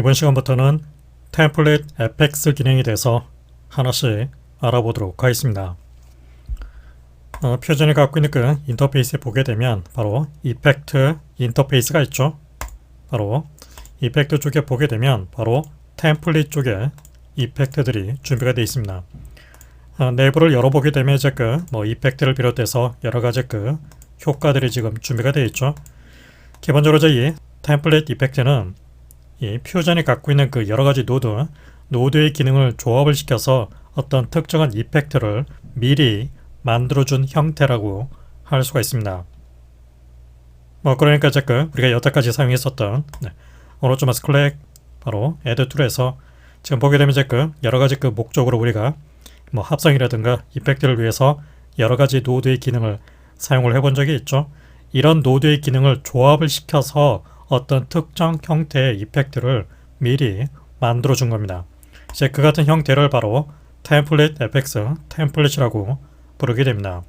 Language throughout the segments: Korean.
이번 시간부터는 템플릿 FX 기능에 대해서 하나씩 알아보도록 하겠습니다. 표준이 갖고 있는 그 인터페이스에 보게 되면 바로 이펙트 인터페이스가 있죠. 바로 이펙트 쪽에 보게 되면 바로 템플릿 쪽에 이펙트들이 준비가 되어 있습니다. 내부를 열어보게 되면 이제 이펙트를 비롯해서 여러가지 효과들이 지금 준비가 되어 있죠. 기본적으로 이 템플릿 이펙트는 이 퓨전이 갖고 있는 여러가지 노드의 기능을 조합을 시켜서 어떤 특정한 이펙트를 미리 만들어준 형태라고 할 수가 있습니다. 그러니까 우리가 여태까지 사용했었던 오른쪽 클릭 바로 Add 툴에서 지금 보게 되면 여러가지 목적으로 우리가 합성이라든가 이펙트를 위해서 여러가지 노드의 기능을 사용을 해본 적이 있죠. 이런 노드의 기능을 조합을 시켜서 어떤 특정 형태의 이펙트를 미리 만들어 준 겁니다. 이제 그 같은 형태를 바로 템플릿 FX 템플릿이라고 부르게 됩니다.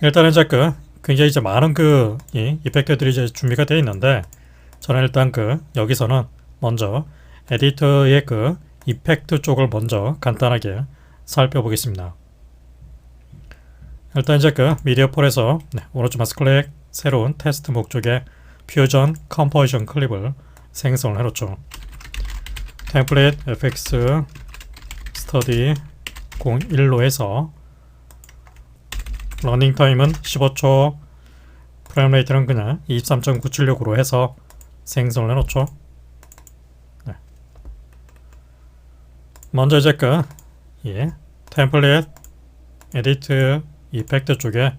일단은 굉장히 많은 이펙트들이 이제 준비가 되어 있는데, 저는 일단 여기서는 먼저 에디터의 이펙트 쪽을 먼저 간단하게 살펴보겠습니다. 일단 이제 미디어 폴에서 오른쪽 마우스 클릭 새로운 테스트 목적의 퓨전 컴포지션 클립을 생성을 해놓죠. 템플릿 fx 스터디 01로 해서 러닝 타임은 15초, 프레임 레이트는 그냥 23.976으로 해서 생성을 해놓죠. 먼저 이제 템플릿 에디트 이펙트 쪽에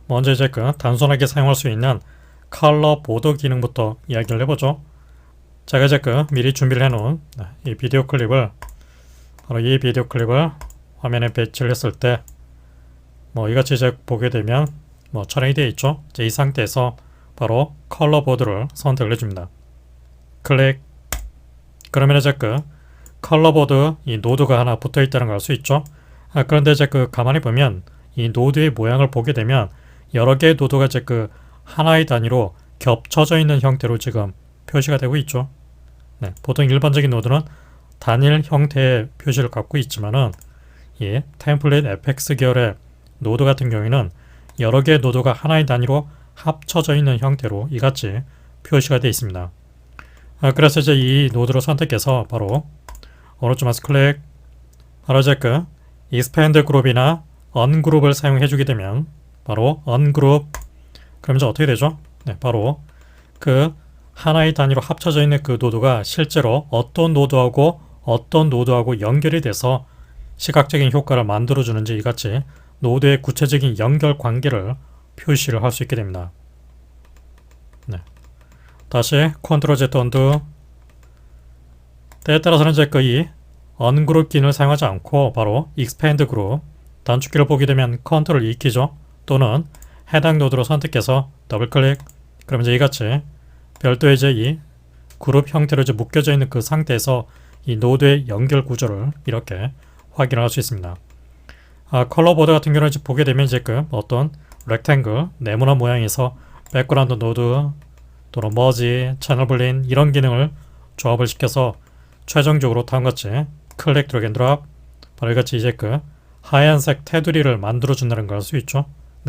먼저 이제 단순하게 사용할 수 있는 컬러 보드 기능부터 이야기를 해보죠. 제가 이제 미리 준비를 해놓은 이 비디오 클립을 바로 이 비디오 클립을 화면에 배치를 했을 때 이같이 이제 보게 되면 촬영이 되어 있죠. 이제 이 상태에서 바로 컬러 보드를 선택을 해줍니다. 클릭. 그러면 이제 컬러 보드 이 노드가 하나 붙어 있다는 걸 알 수 있죠. 그런데 이제 가만히 보면 이 노드의 모양을 보게 되면 여러 개의 노드가 이제 하나의 단위로 겹쳐져 있는 형태로 지금 표시가 되고 있죠. 보통 일반적인 노드는 단일 형태의 표시를 갖고 있지만은 이 템플릿 FX 계열의 노드 같은 경우에는 여러 개의 노드가 하나의 단위로 합쳐져 있는 형태로 이같이 표시가 되어 있습니다. 그래서 이제 이 노드를 선택해서 바로 오른쪽 마우스 클릭 바로 이제 expand 그룹이나 ungroup을 사용해 주게 되면 바로 ungroup 그럼 이제 어떻게 되죠? 바로 하나의 단위로 합쳐져 있는 노드가 실제로 어떤 노드하고 연결이 돼서 시각적인 효과를 만들어 주는지 이같이 노드의 구체적인 연결 관계를 표시를 할 수 있게 됩니다. 다시 Ctrl Z 언두. 때에 따라서는 이제 이 ungroup 기능을 사용하지 않고 바로 expand group 단축키를 보게 되면 Ctrl E 키죠. 또는 해당 노드로 선택해서 더블 클릭. 그럼 이제 이같이 별도의 이제 이 그룹 형태로 이제 묶여져 있는 상태에서 이 노드의 연결 구조를 이렇게 확인할 수 있습니다. 컬러 보드 같은 경우는 이제 보게 되면 이제 어떤 렉탱글 네모난 모양에서 백그라운드 노드 또는 머지, 채널 블린 이런 기능을 조합을 시켜서 최종적으로 다음과 같이 클릭 드래그 앤 드롭 바로 이같이 이제 하얀색 테두리를 만들어 준다는 걸 알 수 있죠.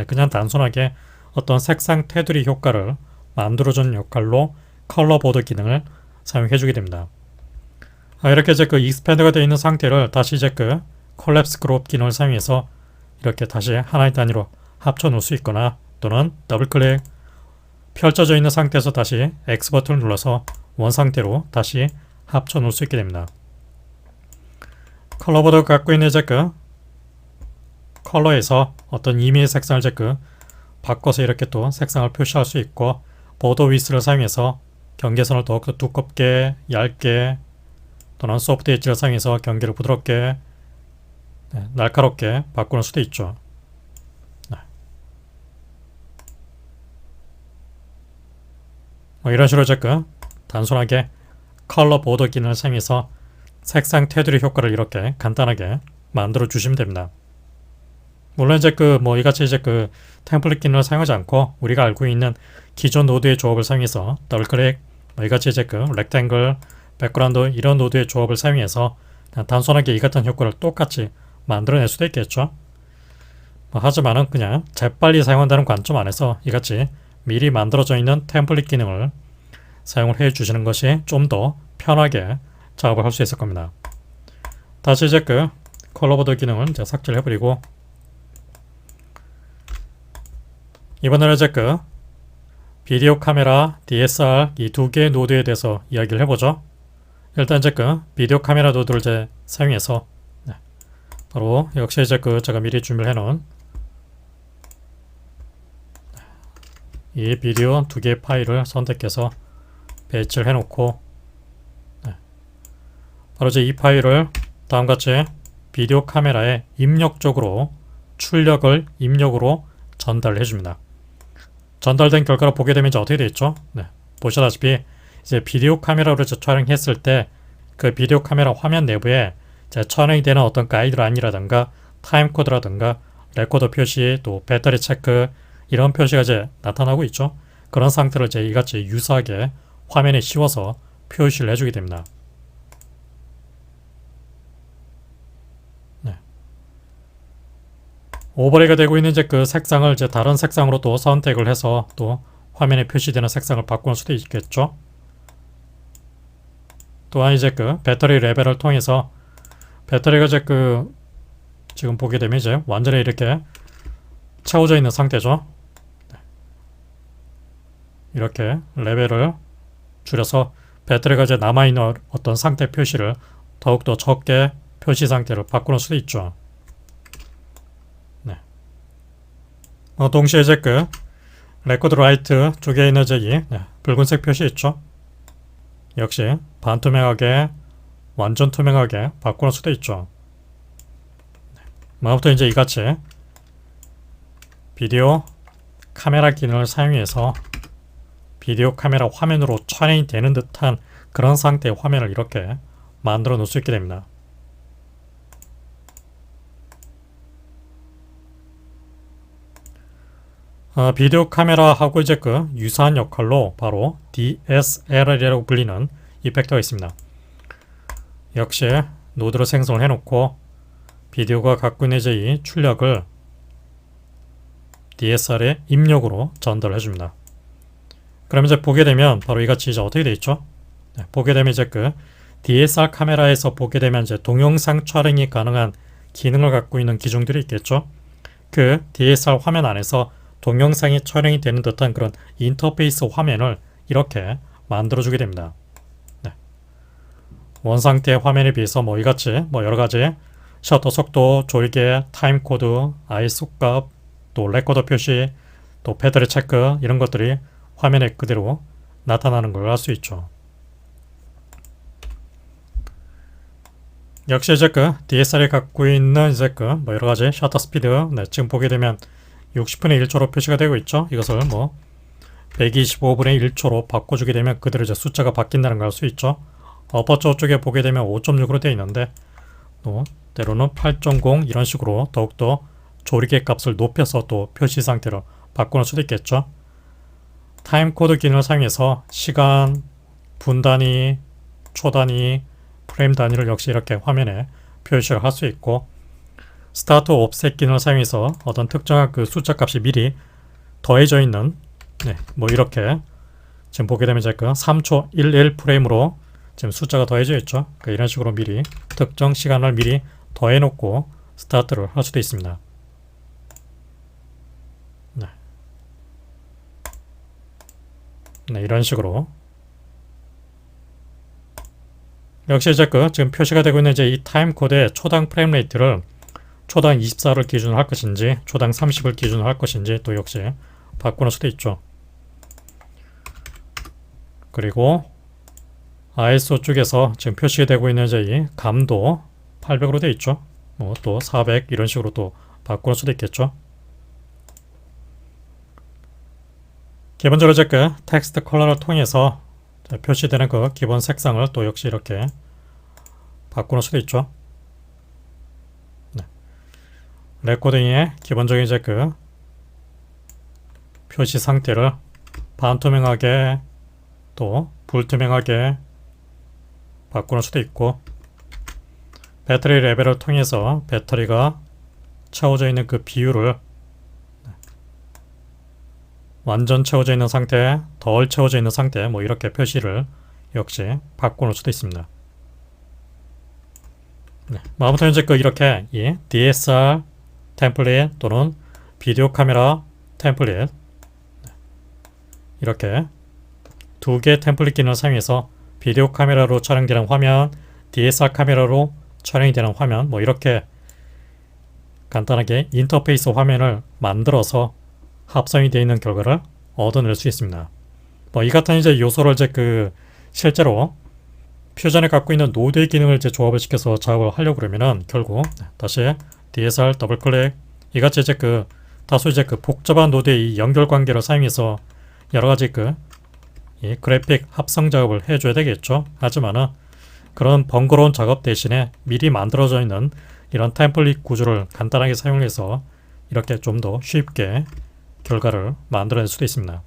그냥 단순하게 어떤 색상 테두리 효과를 만들어주는 역할로 컬러 보드 기능을 사용해 주게 됩니다. 이렇게 이제 익스팬드가 되어 있는 상태를 다시 이제 콜랩스 그룹 기능을 사용해서 이렇게 다시 하나의 단위로 합쳐 놓을 수 있거나 또는 더블 클릭 펼쳐져 있는 상태에서 다시 X 버튼을 눌러서 원 상태로 다시 합쳐 놓을 수 있게 됩니다. 컬러 보드가 갖고 있는 이제 컬러에서 어떤 임의의 색상을 이제 바꿔서 이렇게 또 색상을 표시할 수 있고 보더 위스를 사용해서 경계선을 더욱더 두껍게 얇게 또는 소프트 엣지를 사용해서 경계를 부드럽게 날카롭게 바꾸는 수도 있죠. 이런 식으로 이제 단순하게 컬러 보더 기능을 사용해서 색상 테두리 효과를 이렇게 간단하게 만들어 주시면 됩니다. 물론 이제 이같이 이제 템플릿 기능을 사용하지 않고 우리가 알고 있는 기존 노드의 조합을 사용해서 더블클릭 이같이 이제 그 렉탱글, 백그라운드 이런 노드의 조합을 사용해서 그냥 단순하게 이 같은 효과를 똑같이 만들어낼 수도 있겠죠. 하지만은 그냥 재빨리 사용한다는 관점 안에서 이같이 미리 만들어져 있는 템플릿 기능을 사용을 해 주시는 것이 좀 더 편하게 작업을 할 수 있을 겁니다. 다시 이제 그 컬러보드 기능을 이제 삭제를 해버리고, 이번에는 이제 그 비디오 카메라, DSR 이 두 개의 노드에 대해서 이야기를 해보죠. 일단 이제 그 비디오 카메라 노드를 이제 사용해서 바로 역시 이제 그 제가 미리 준비를 해놓은 이 비디오 두 개의 파일을 선택해서 배치를 해놓고, 바로 이제 이 파일을 다음같이 비디오 카메라에 입력적으로 출력을 입력으로 전달을 해줍니다. 전달된 결과를 보게 되면 이제 어떻게 되겠죠? 보시다시피 이제 비디오 카메라로 촬영했을 때 그 비디오 카메라 화면 내부에 이제 촬영이 되는 어떤 가이드라인이라든가 타임코드라든가 레코더 표시, 또 배터리 체크 이런 표시가 이제 나타나고 있죠. 그런 상태를 이제 이같이 유사하게 화면에 씌워서 표시를 해주게 됩니다. 오버레이가 되고 있는 이제 그 색상을 이제 다른 색상으로 또 선택을 해서 또 화면에 표시되는 색상을 바꾸는 수도 있겠죠. 또한 이제 그 배터리 레벨을 통해서 배터리가 이제 그 지금 보게 되면 이제 완전히 이렇게 채워져 있는 상태죠. 이렇게 레벨을 줄여서 배터리가 이제 남아있는 어떤 상태 표시를 더욱더 적게 표시 상태를 바꾸는 수도 있죠. 동시에 이제 그 레코드 라이트 쪽에 있는 이제 이 붉은색 표시 있죠. 역시 반투명하게, 완전 투명하게 바꾸는 수도 있죠. 아무튼 이제 이같이 비디오 카메라 기능을 사용해서 비디오 카메라 화면으로 촬영이 되는 듯한 그런 상태의 화면을 이렇게 만들어 놓을 수 있게 됩니다. 비디오 카메라하고 이제 그 유사한 역할로 바로 DSLR이라고 불리는 이펙터가 있습니다. 역시 노드를 생성을 해놓고 비디오가 갖고 있는 이제 이 출력을 DSR의 입력으로 전달을 해줍니다. 그럼 이제 보게 되면 바로 이같이 이제 어떻게 되어 있죠? 보게 되면 이제 그 DSR 카메라에서 보게 되면 이제 동영상 촬영이 가능한 기능을 갖고 있는 기종들이 있겠죠. 그 DSR 화면 안에서 동영상이 촬영이 되는 듯한 그런 인터페이스 화면을 이렇게 만들어주게 됩니다. 원상태의 화면에 비해서 이같이 여러가지 셔터 속도, 조이개, 타임코드, ISO 값, 또 레코더 표시, 또 배터리 체크 이런 것들이 화면에 그대로 나타나는 걸 알 수 있죠. 역시 이제 그 DSL이 갖고 있는 이제 그 여러가지 셔터 스피드, 지금 보게 되면 60분의 1초로 표시가 되고 있죠. 이것을 125분의 1초로 바꿔주게 되면 그대로 이제 숫자가 바뀐다는 걸 알 수 있죠. 어퍼처 쪽에 보게 되면 5.6으로 되어 있는데 또 때로는 8.0 이런 식으로 더욱더 조리개 값을 높여서 또 표시 상태로 바꾸는 수도 있겠죠. 타임코드 기능을 사용해서 시간, 분 단위, 초 단위, 프레임 단위를 역시 이렇게 화면에 표시를 할 수 있고, 스타트 옵셋 기능을 사용해서 어떤 특정한 그 숫자 값이 미리 더해져 있는 이렇게 지금 보게 되면 이제 그 3초 11 프레임으로 지금 숫자가 더해져 있죠. 이런 식으로 미리 특정 시간을 미리 더해 놓고 스타트를 할 수도 있습니다. 이런 식으로 역시 이제 그 지금 표시가 되고 있는 이제 이 타임 코드의 초당 프레임 레이트를 초당 24를 기준으로 할 것인지 초당 30을 기준으로 할 것인지 또 역시 바꾸는 수도 있죠. 그리고 ISO 쪽에서 지금 표시되고 있는 이제 이 감도 800으로 되어 있죠. 또 400 이런 식으로 또 바꾸는 수도 있겠죠. 기본적으로 이제 그 텍스트 컬러를 통해서 표시되는 그 기본 색상을 또 역시 이렇게 바꾸는 수도 있죠. 레코딩의 기본적인 이제 그 표시 상태를 반투명하게 또 불투명하게 바꾸는 수도 있고, 배터리 레벨을 통해서 배터리가 채워져 있는 그 비율을 완전 채워져 있는 상태, 덜 채워져 있는 상태, 뭐 이렇게 표시를 역시 바꾸는 수도 있습니다. 네, 아무튼 이제 이렇게 이 DSR 템플릿 또는 비디오 카메라 템플릿, 이렇게 두 개의 템플릿 기능을 사용해서 비디오 카메라로 촬영되는 화면, DSR 카메라로 촬영이 되는 화면, 뭐 이렇게 간단하게 인터페이스 화면을 만들어서 합성이 되어 있는 결과를 얻어낼 수 있습니다. 뭐 이 같은 이제 요소를 이제 실제로 퓨전에 갖고 있는 노드의 기능을 이제 조합을 시켜서 작업을 하려고 그러면은 결국 다시 DSR 더블 클릭, 이같이 이제 다소 이제 복잡한 노드의 이 연결 관계를 사용해서 여러 가지 이 그래픽 합성 작업을 해줘야 되겠죠. 하지만은 그런 번거로운 작업 대신에 미리 만들어져 있는 이런 템플릿 구조를 간단하게 사용해서 이렇게 좀 더 쉽게 결과를 만들어낼 수도 있습니다.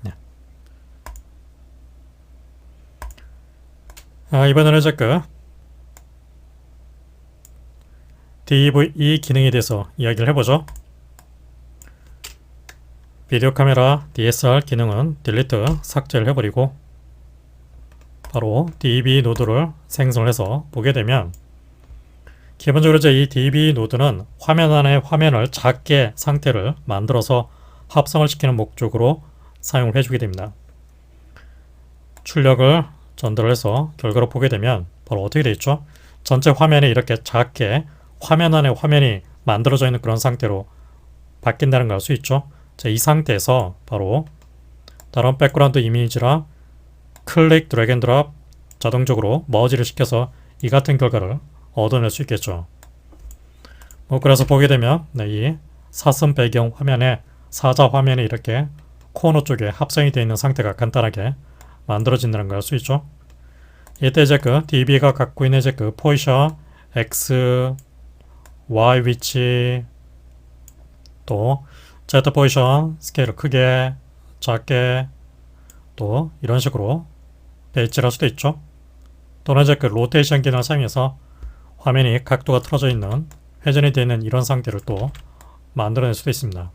네. 이번에는 이제 DVE 기능에 대해서 이야기를 해보죠. 비디오 카메라 DSR 기능은 딜리트 삭제를 해버리고 바로 DB 노드를 생성해서 보게 되면, 기본적으로 이제 이 DB 노드는 화면 안에 화면을 작게 상태를 만들어서 합성을 시키는 목적으로 사용을 해주게 됩니다. 출력을 전달을 해서 결과로 보게 되면 바로 어떻게 되어 있죠? 전체 화면이 이렇게 작게 화면 안에 화면이 만들어져 있는 그런 상태로 바뀐다는 걸 알 수 있죠. 자, 이 상태에서 바로 다른 백그라운드 이미지랑 클릭 드래그 앤 드롭 자동적으로 머지를 시켜서 이 같은 결과를 얻어낼 수 있겠죠. 그래서 보게 되면 이 사슴 배경 화면에 사자 화면이 이렇게 코너 쪽에 합성이 되어 있는 상태가 간단하게 만들어진다는 걸 알 수 있죠. 이때 이제 DB가 갖고 있는 이제 포지션, X, Y 위치, 또 Z 포지션, 스케일을 크게, 작게, 또 이런 식으로 배치할 수도 있죠. 또는 이제 로테이션 기능을 사용해서 화면이 각도가 틀어져 있는, 회전이 되어 있는 이런 상태를 또 만들어낼 수도 있습니다.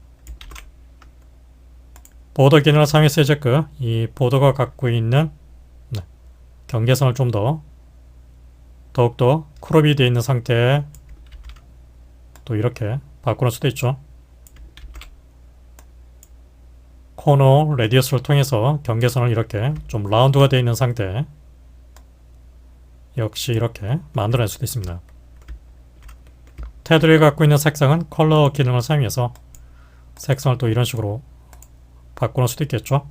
보더 기능을 사용해서 이제 이 보더가 갖고 있는 경계선을 좀 더욱더 크롭이 되어 있는 상태에 또 이렇게 바꾸는 수도 있죠. 코너 레디어스를 통해서 경계선을 이렇게 좀 라운드가 되어 있는 상태, 역시 이렇게 만들어낼 수도 있습니다. 테두리가 갖고 있는 색상은 컬러 기능을 사용해서 색상을 또 이런 식으로 바꾸는 수도 있겠죠.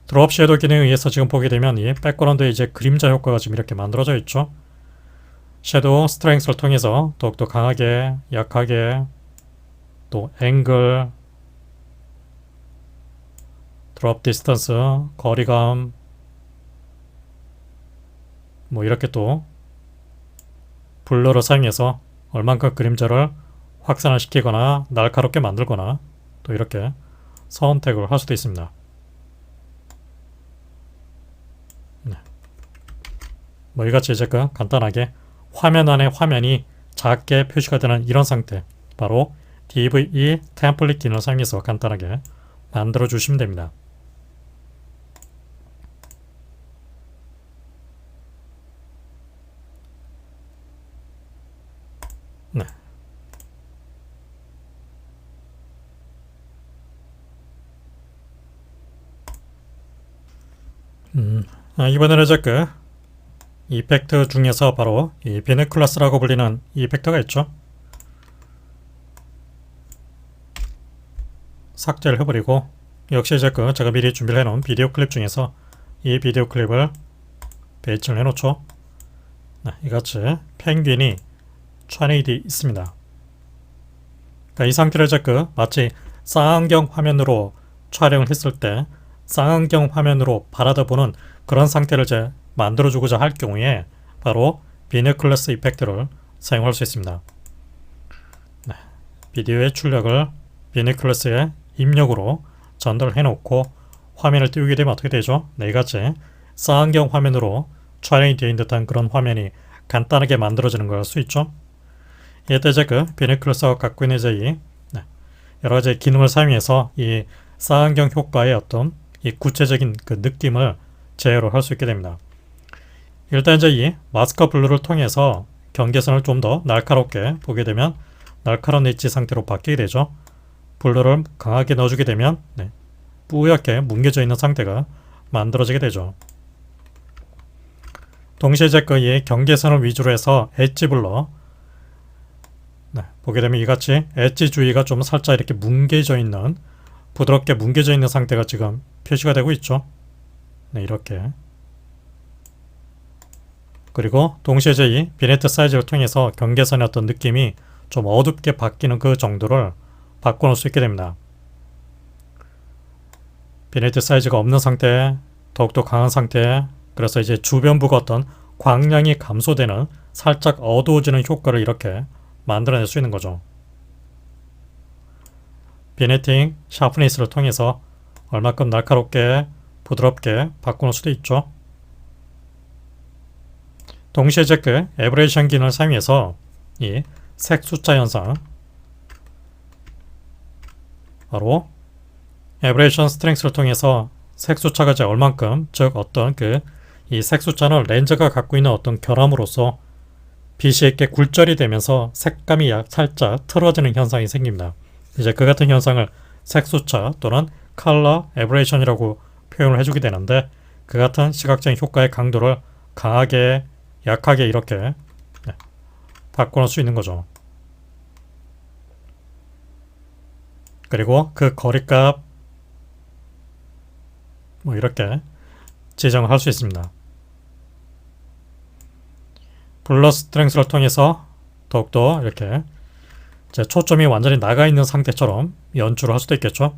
드롭 섀도우 기능에 의해서 지금 보게 되면 이 백그라운드에 이제 그림자 효과가 지금 이렇게 만들어져 있죠. 섀도우 스트렝스를 통해서 더욱더 강하게, 약하게, 또 앵글, 드롭 디스턴스, 거리감, 뭐 이렇게 또 블러를 사용해서 얼만큼 그림자를 확산을 시키거나 날카롭게 만들거나 또 이렇게 선택을 할 수도 있습니다. 뭐 이같이 이제 간단하게 화면 안에 화면이 작게 표시가 되는 이런 상태, 바로 DVE 템플릿 기능을 사용해서 간단하게 만들어 주시면 됩니다. 네. 이번에는 이제 이펙트 중에서 바로 이 비네클러스라고 불리는 이펙트가 있죠. 삭제를 해버리고, 역시 이제 제가 미리 준비를 해놓은 비디오 클립 중에서 이 비디오 클립을 배치를 해놓죠. 네, 이같이 펭귄이 촬영이 되어 있습니다. 그러니까 이 상태를 이제 마치 쌍안경 화면으로 촬영을 했을 때 쌍안경 화면으로 바라다 보는 그런 상태를 이제 만들어주고자 할 경우에 바로 비네클러스 이펙트를 사용할 수 있습니다. 네, 비디오의 출력을 비네클러스의 입력으로 전달해 놓고 화면을 띄우게 되면 어떻게 되죠? 네, 이같이 쌍안경 화면으로 촬영이 되어 있는 듯한 그런 화면이 간단하게 만들어지는 걸 알 수 있죠. 이때 이제 그 비네클러스가 갖고 있는 이제 이 여러 가지 기능을 사용해서 이 쌍안경 효과의 어떤 이 구체적인 그 느낌을 제어를 할 수 있게 됩니다. 일단 이제 이 마스크 블루를 통해서 경계선을 좀 더 날카롭게 보게 되면 날카로운 엣지 상태로 바뀌게 되죠. 블루를 강하게 넣어주게 되면 뿌옇게 뭉개져 있는 상태가 만들어지게 되죠. 동시에 이제 그 이 경계선을 위주로 해서 엣지 블러 보게 되면 이같이 엣지 주위가 좀 살짝 이렇게 뭉개져 있는 부드럽게 뭉개져 있는 상태가 지금 표시가 되고 있죠. 이렇게. 그리고 동시에 이제 이 비네트 사이즈를 통해서 경계선의 어떤 느낌이 좀 어둡게 바뀌는 그 정도를 바꿔놓을 수 있게 됩니다. 비네트 사이즈가 없는 상태, 더욱더 강한 상태, 그래서 이제 주변부가 어떤 광량이 감소되는 살짝 어두워지는 효과를 이렇게 만들어낼 수 있는 거죠. 비네팅 샤프니스를 통해서 얼마큼 날카롭게 부드럽게 바꾸는 수도 있죠. 동시에 이제 그 에버레이션 기능을 사용해서 이 색 숫자 현상, 바로 에버레이션 스트렝스를 통해서 색 숫자가 이제 얼만큼, 즉 어떤 그 이 색 숫자는 렌즈가 갖고 있는 어떤 결함으로써 빛이 이렇게 굴절이 되면서 색감이 살짝 틀어지는 현상이 생깁니다. 이제 그 같은 현상을 색 숫자 또는 컬러 에버레이션이라고 표현을 해주게 되는데, 그 같은 시각적인 효과의 강도를 강하게 약하게 이렇게 바꿔놓을 수 있는 거죠. 그리고 그 거리값 이렇게 지정을 할 수 있습니다. 블러 스트렝스를 통해서 더욱더 이렇게 이제 초점이 완전히 나가 있는 상태처럼 연출을 할 수도 있겠죠.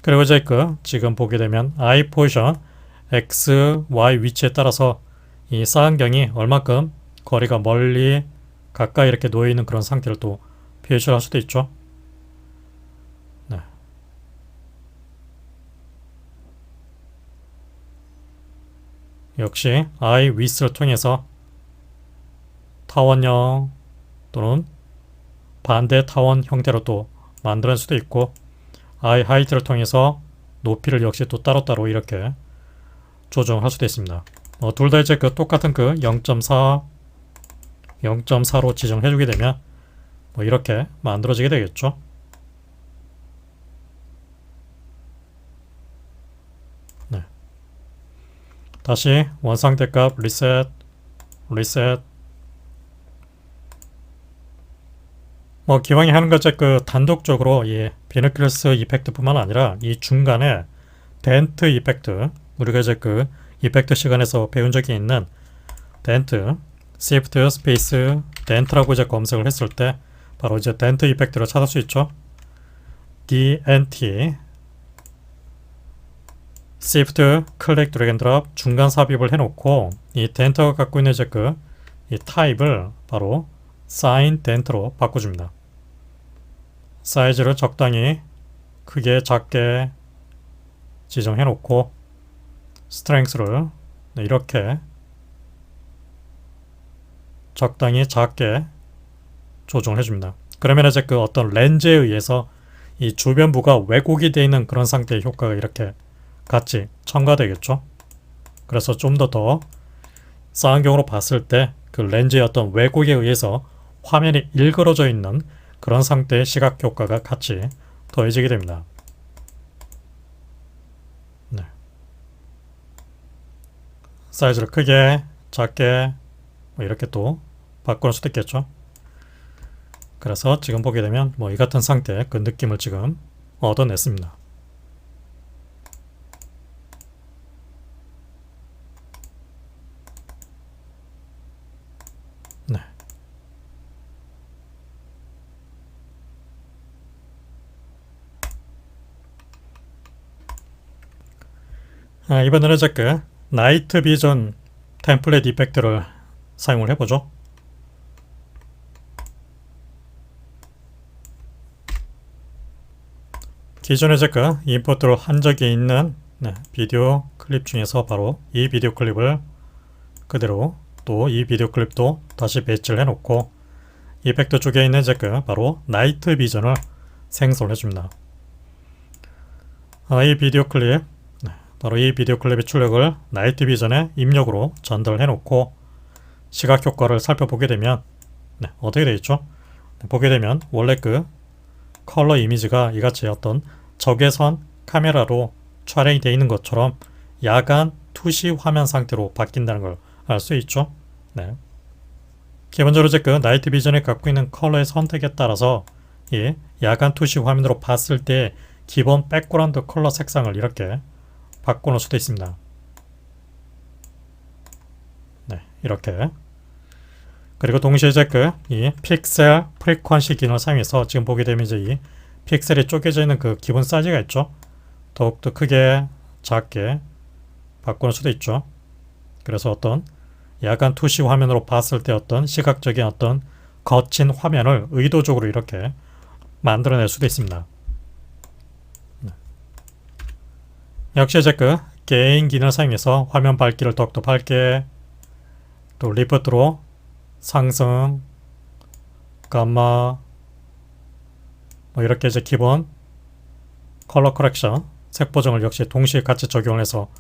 그리고 이제 그 지금 보게 되면 I 포지션 X, Y 위치에 따라서 이 쌍안경이 얼마큼 거리가 멀리 가까이 이렇게 놓여있는 그런 상태를 또 표시를 할 수도 있죠. 역시 I width를 통해서 타원형 또는 반대 타원 형태로 또 만들 수도 있고, I height를 통해서 높이를 역시 또 따로따로 이렇게 조정할 수도 있습니다. 둘 다 이제 그 똑같은 그 0.4, 0.4로 지정해주게 되면 이렇게 만들어지게 되겠죠. 다시 원상대값 리셋, 리셋. 기왕에 하는 거 이제 그 단독적으로 이 비너클러스 이펙트뿐만 아니라 이 중간에 덴트 이펙트, 우리가 이제 그 이펙트 시간에서 배운 적이 있는 덴트, 시프트 스페이스 덴트라고 이제 검색을 했을 때 바로 이제 덴트 이펙트를 찾을 수 있죠. DNT 시프트 클릭 드래그 앤 드롭 중간 삽입을 해놓고 이 덴트가 갖고 있는 이제 그 이 타입을 바로 사인 덴트로 바꿔줍니다. 사이즈를 적당히 크게 작게 지정해놓고 스트렝스를 이렇게 적당히 작게 조정해줍니다. 그러면 이제 그 어떤 렌즈에 의해서 이 주변부가 왜곡이 되어 있는 그런 상태의 효과가 이렇게 같이 첨가되겠죠. 그래서 좀 더 쌍안경으로 봤을 때 그 렌즈의 어떤 왜곡에 의해서 화면이 일그러져 있는 그런 상태의 시각 효과가 같이 더해지게 됩니다. 사이즈를 크게 작게 이렇게 또 바꿀 수도 있겠죠. 그래서 지금 보게 되면 이 같은 상태의 그 느낌을 지금 얻어냈습니다. 이번에는 이제 그 나이트 비전 템플릿 이펙트를 사용을 해보죠. 기존에 제가 인풋으로 한 적이 있는 비디오 클립 중에서 바로 이 비디오 클립을 그대로 또 이 비디오 클립도 다시 배치를 해놓고 이펙트 쪽에 있는 제가 바로 나이트 비전을 생성해 줍니다. 이 비디오 클립, 바로 이 비디오 클립의 출력을 나이트 비전의 입력으로 전달해 놓고 시각 효과를 살펴보게 되면 어떻게 되겠죠? 보게 되면 원래 그 컬러 이미지가 이같이 어떤 적외선 카메라로 촬영이 되어 있는 것처럼 야간 투시 화면 상태로 바뀐다는 걸 알 수 있죠. 기본적으로 그 나이트 비전이 갖고 있는 컬러의 선택에 따라서 이 야간 투시 화면으로 봤을 때 기본 백그라운드 컬러 색상을 이렇게 바꿔놓을 수도 있습니다. 이렇게. 그리고 동시에 이 픽셀 프리퀀시 기능을 사용해서 지금 보게 되면 이제 이 픽셀이 쪼개져 있는 그 기본 사이즈가 있죠. 더욱더 크게 작게 바꾸는 수도 있죠. 그래서 어떤 야간 투시 화면으로 봤을 때 어떤 시각적인 어떤 거친 화면을 의도적으로 이렇게 만들어낼 수도 있습니다. 역시 이제 그 게인 기능을 사용해서 화면 밝기를 더욱더 밝게, 또 리프트로 상승, 감마, 이렇게 이제 기본 컬러 커렉션, 색 보정을 역시 동시에 같이 적용을 해서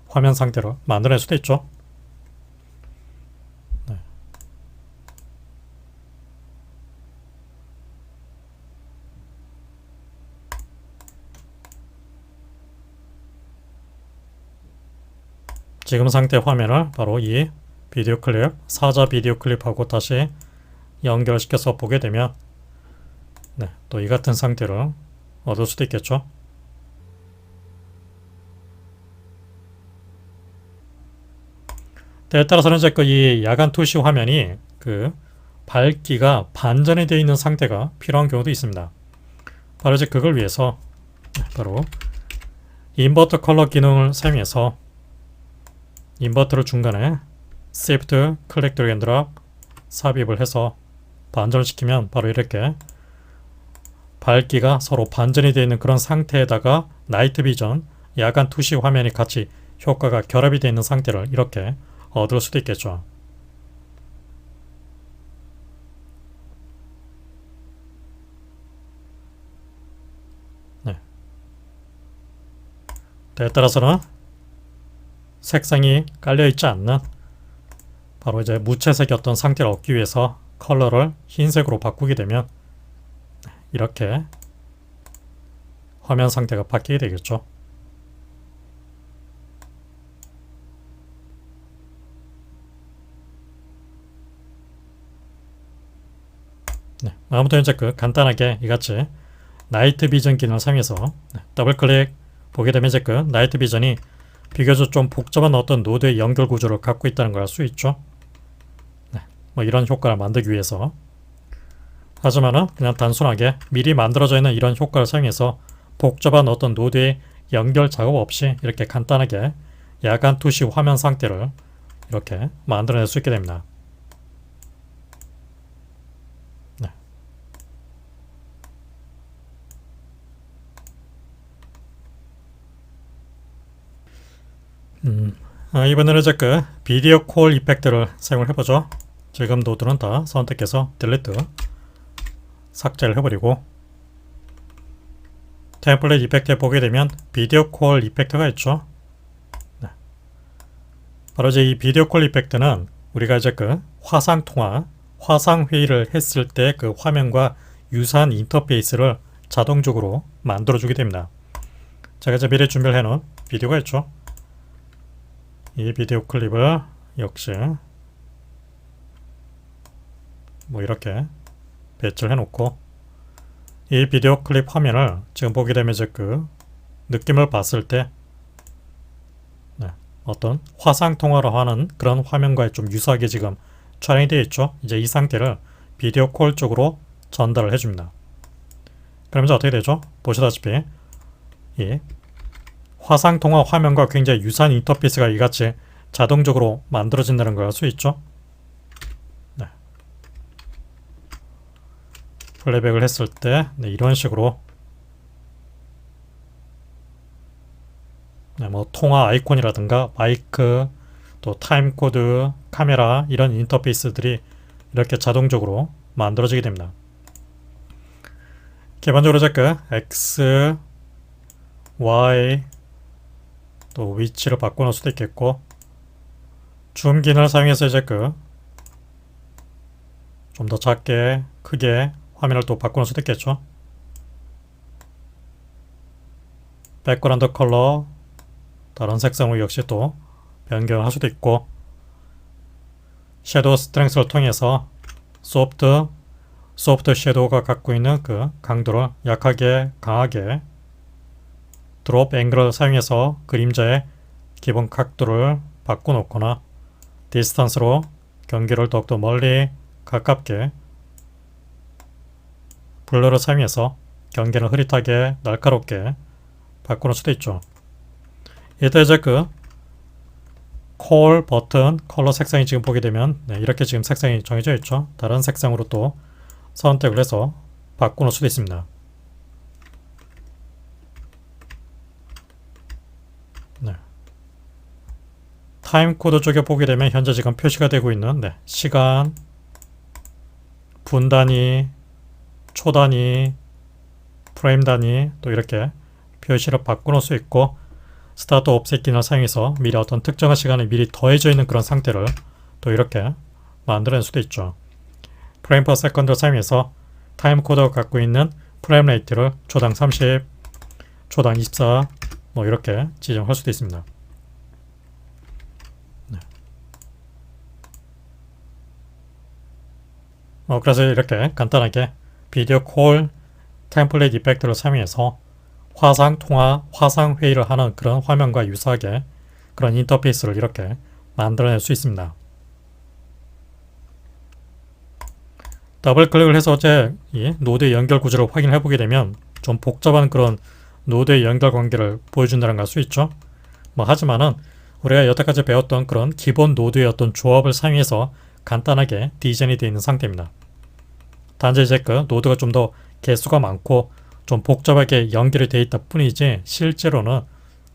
화면 상태로 만들어낼 수도 있죠. 지금 상태 화면을 바로 이 비디오 클립, 사자 비디오 클립하고 다시 연결시켜서 보게 되면 또 이 같은 상태를 얻을 수도 있겠죠. 때에 따라서는 이제 이 야간 투시 화면이 그 밝기가 반전이 되어 있는 상태가 필요한 경우도 있습니다. 바로 이제 그걸 위해서 바로 인버터 컬러 기능을 사용해서 인버터를 중간에 Shift, 클릭, 드래그 앤 드롭 삽입을 해서 반전을 시키면 바로 이렇게 밝기가 서로 반전이 되어 있는 그런 상태에다가 나이트 비전, 야간 투시 화면이 같이 효과가 결합이 되어 있는 상태를 이렇게 얻을 수도 있겠죠. 때에 따라서는 색상이 깔려있지 않는 바로 이제 무채색의 어떤 상태를 얻기 위해서 컬러를 흰색으로 바꾸게 되면 이렇게 화면 상태가 바뀌게 되겠죠. 아무튼 이제 그 간단하게 이같이 나이트 비전 기능을 사용해서 더블 클릭 보게 되면 이제 그 나이트 비전이 비교적 좀 복잡한 어떤 노드의 연결 구조를 갖고 있다는 걸 알 수 있죠. 이런 효과를 만들기 위해서. 하지만은 그냥 단순하게 미리 만들어져 있는 이런 효과를 사용해서 복잡한 어떤 노드의 연결 작업 없이 이렇게 간단하게 야간 투시 화면 상태를 이렇게 만들어낼 수 있게 됩니다. 이번에는 이제 그 비디오 콜 이펙트를 사용을 해보죠. 지금 노드는 다 선택해서 딜리트 삭제를 해버리고 템플릿 이펙트에 보게 되면 비디오 콜 이펙트가 있죠. 바로 이제 이 비디오 콜 이펙트는 우리가 이제 그 화상 통화, 화상 회의를 했을 때 그 화면과 유사한 인터페이스를 자동적으로 만들어주게 됩니다. 제가 이제 미리 준비를 해놓은 비디오가 있죠. 이 비디오 클립을 역시 이렇게 배치를 해놓고 이 비디오 클립 화면을 지금 보게 되면 이제 그 느낌을 봤을 때 어떤 화상 통화를 하는 그런 화면과 좀 유사하게 지금 촬영이 되어 있죠. 이제 이 상태를 비디오 콜 쪽으로 전달을 해줍니다. 그러면서 어떻게 되죠? 보시다시피 이 화상 통화 화면과 굉장히 유사한 인터페이스가 이같이 자동적으로 만들어진다는 걸 알 수 있죠. 플레이백을 했을 때 이런 식으로 네, 뭐 통화 아이콘이라든가 마이크, 또 타임코드, 카메라 이런 인터페이스들이 이렇게 자동적으로 만들어지게 됩니다. 기본적으로 제가 X, Y 또 위치를 바꿔놓을 수도 있겠고 줌 기능을 사용해서 이제 좀 더 작게 크게 화면을 또 바꿔놓을 수도 있겠죠. 백그라운드 컬러 다른 색상으로 역시 또 변경할 수도 있고 섀도우 스트렝스를 통해서 소프트 섀도우가 갖고 있는 그 강도를 약하게 강하게 드롭 앵글을 사용해서 그림자의 기본 각도를 바꿔놓거나 디스턴스로 경계를 더욱더 멀리 가깝게 블러를 사용해서 경계를 흐릿하게 날카롭게 바꾸는 수도 있죠. 이때 이제 콜 버튼 컬러 색상이 지금 보게 되면 이렇게 지금 색상이 정해져 있죠. 다른 색상으로 또 선택을 해서 바꾸는 수도 있습니다. 타임코드 쪽에 보게 되면 현재 지금 표시가 되고 있는 시간, 분 단위, 초 단위, 프레임 단위 또 이렇게 표시를 바꿔놓을 수 있고 스타트 옵셋 기능을 사용해서 미리 어떤 특정한 시간에 미리 더해져 있는 그런 상태를 또 이렇게 만들어낼 수도 있죠. 프레임 퍼 세컨드를 사용해서 타임코드가 갖고 있는 프레임 레이트를 초당 30, 초당 24 뭐 이렇게 지정할 수도 있습니다. 그래서 이렇게 간단하게 비디오 콜 템플릿 이펙트를 사용해서 화상 통화, 화상 회의를 하는 그런 화면과 유사하게 그런 인터페이스를 이렇게 만들어낼 수 있습니다. 더블 클릭을 해서 이 노드의 연결 구조를 확인해 보게 되면 좀 복잡한 그런 노드의 연결 관계를 보여준다는 걸 알 수 있죠. 하지만은 우리가 여태까지 배웠던 그런 기본 노드의 어떤 조합을 사용해서 간단하게 디자인이 되어 있는 상태입니다. 단지 이제 노드가 좀 더 개수가 많고 좀 복잡하게 연결이 되어 있다 뿐이지 실제로는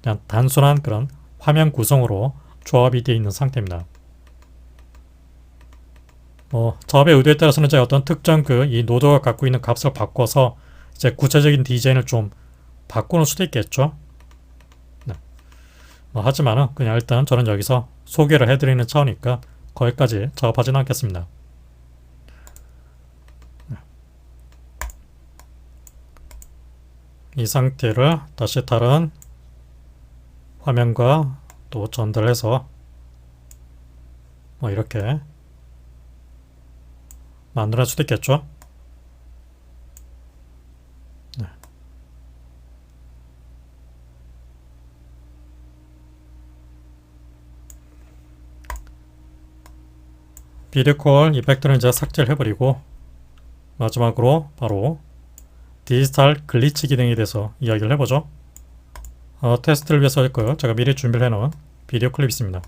그냥 단순한 그런 화면 구성으로 조합이 되어 있는 상태입니다. 조합의 의도에 따라서는 이제 어떤 특정 이 노드가 갖고 있는 값을 바꿔서 이제 구체적인 디자인을 좀 바꾸는 수도 있겠죠. 하지만은 그냥 일단 저는 여기서 소개를 해드리는 차원이니까 거기까지 작업하지는 않겠습니다. 이 상태를 다시 다른 화면과 또 전달해서 이렇게 만들 수도 있겠죠. 비디오 콜 이펙트는 이제 삭제를 해버리고 마지막으로 바로 디지털 글리치 기능에 대해서 이야기를 해보죠. 테스트를 위해서 제가 미리 준비를 해놓은 비디오 클립이 있습니다.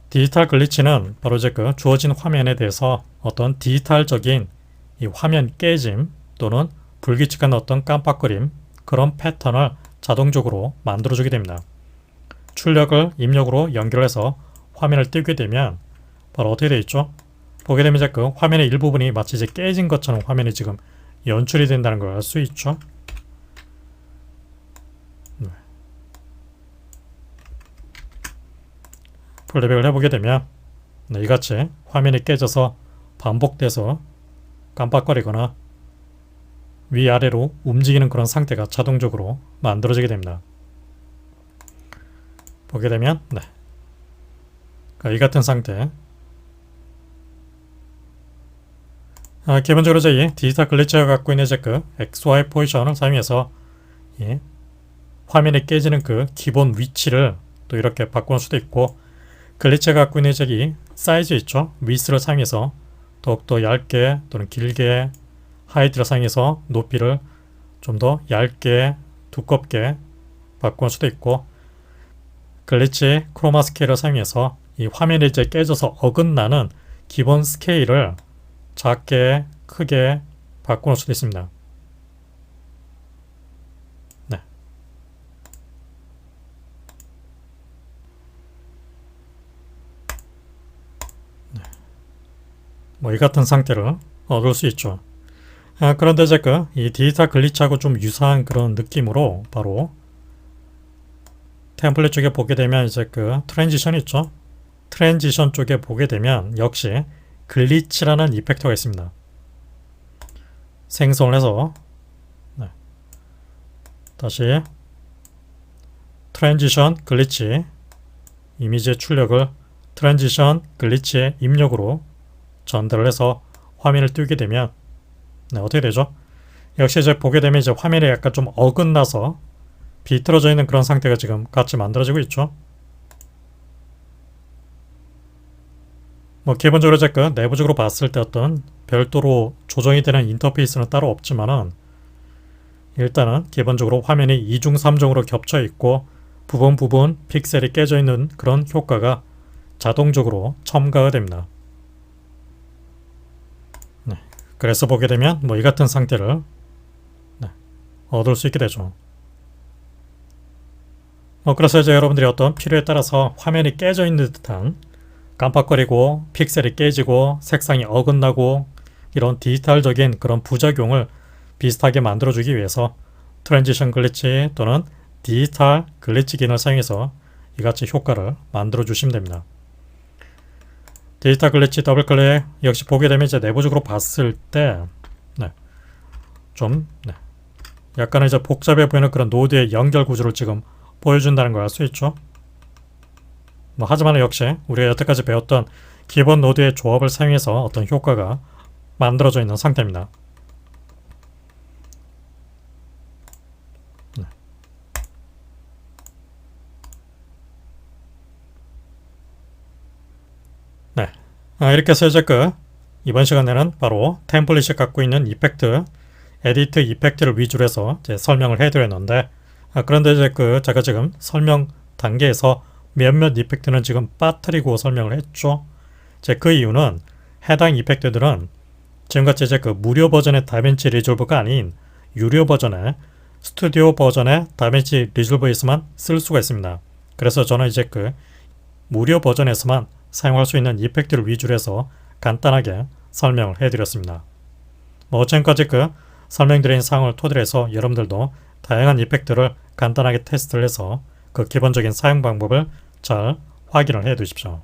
디지털 글리치는 바로 이제 주어진 화면에 대해서 어떤 디지털적인 이 화면 깨짐 또는 불규칙한 어떤 깜빡거림 그런 패턴을 자동적으로 만들어주게 됩니다. 출력을 입력으로 연결해서 화면을 띄게 되면 바로 어떻게 되어 있죠? 보게 되면 이제 화면의 일부분이 마치 이제 깨진 것처럼 화면이 지금 연출이 된다는 걸 알 수 있죠. 플레이백을 해보게 되면 이같이 화면이 깨져서 반복돼서 깜빡거리거나 위아래로 움직이는 그런 상태가 자동적으로 만들어지게 됩니다. 보게 되면 이 같은 상태. 기본적으로 이 디지털 글리치가 갖고 있는 XY 포지션을 사용해서 화면이 깨지는 기본 위치를 또 이렇게 바꾸는 수도 있고 글리치가 갖고 있는 이 사이즈 있죠. 위스를 사용해서 더욱더 얇게 또는 길게 하이트를 사용해서 높이를 좀 더 얇게 두껍게 바꾸는 수도 있고 글리치 크로마 스케일을 사용해서 이 화면이 이제 깨져서 어긋나는 기본 스케일을 작게 크게 바꾸는 수도 있습니다. 뭐 이 같은 상태를 얻을 수 있죠. 그런데 이제 이 디지털 글리치하고 좀 유사한 그런 느낌으로 바로 템플릿 쪽에 보게 되면 이제 트랜지션 있죠. 트랜지션 쪽에 보게 되면 역시 글리치라는 이펙터가 있습니다. 생성을 해서 다시 트랜지션 글리치 이미지의 출력을 트랜지션 글리치의 입력으로 전달을 해서 화면을 띄우게 되면 어떻게 되죠? 역시 이제 보게 되면 이제 화면이 약간 좀 어긋나서 비틀어져 있는 그런 상태가 지금 같이 만들어지고 있죠. 뭐 기본적으로 이제 내부적으로 봤을 때 어떤 별도로 조정이 되는 인터페이스는 따로 없지만은 일단은 기본적으로 화면이 2중 3중으로 겹쳐 있고 부분 픽셀이 깨져 있는 그런 효과가 자동적으로 첨가가 됩니다. 그래서 보게 되면 뭐 이 같은 상태를 얻을 수 있게 되죠. 그래서 이제 여러분들이 어떤 필요에 따라서 화면이 깨져 있는 듯한 깜빡거리고 픽셀이 깨지고 색상이 어긋나고 이런 디지털적인 그런 부작용을 비슷하게 만들어주기 위해서 트랜지션 글리치 또는 디지털 글리치 기능을 사용해서 이같이 효과를 만들어 주시면 됩니다. 디지털 글리치 더블 클릭 역시 보게 되면 이제 내부적으로 봤을 때 약간은 이제 복잡해 보이는 그런 노드의 연결 구조를 지금 보여준다는 걸 알 수 있죠. 하지만 역시 우리가 여태까지 배웠던 기본 노드의 조합을 사용해서 어떤 효과가 만들어져 있는 상태입니다. 이렇게 해서 이제 이번 시간에는 바로 템플릿이 갖고 있는 이펙트, 에디트 이펙트를 위주로 해서 이제 설명을 해드렸는데 그런데 이제 제가 지금 설명 단계에서 몇몇 이펙트는 지금 빠뜨리고 설명을 했죠. 그 이유는 해당 이펙트들은 지금같이 이제 무료 버전의 다빈치 리졸브가 아닌 유료 버전의 스튜디오 버전의 다빈치 리졸브에서만 쓸 수가 있습니다. 그래서 저는 이제 무료 버전에서만 사용할 수 있는 이펙트를 위주로 해서 간단하게 설명을 해드렸습니다. 지금까지 설명드린 사항을 토대로 해서 여러분들도 다양한 이펙트를 간단하게 테스트를 해서 기본적인 사용 방법을 잘 확인을 해 두십시오.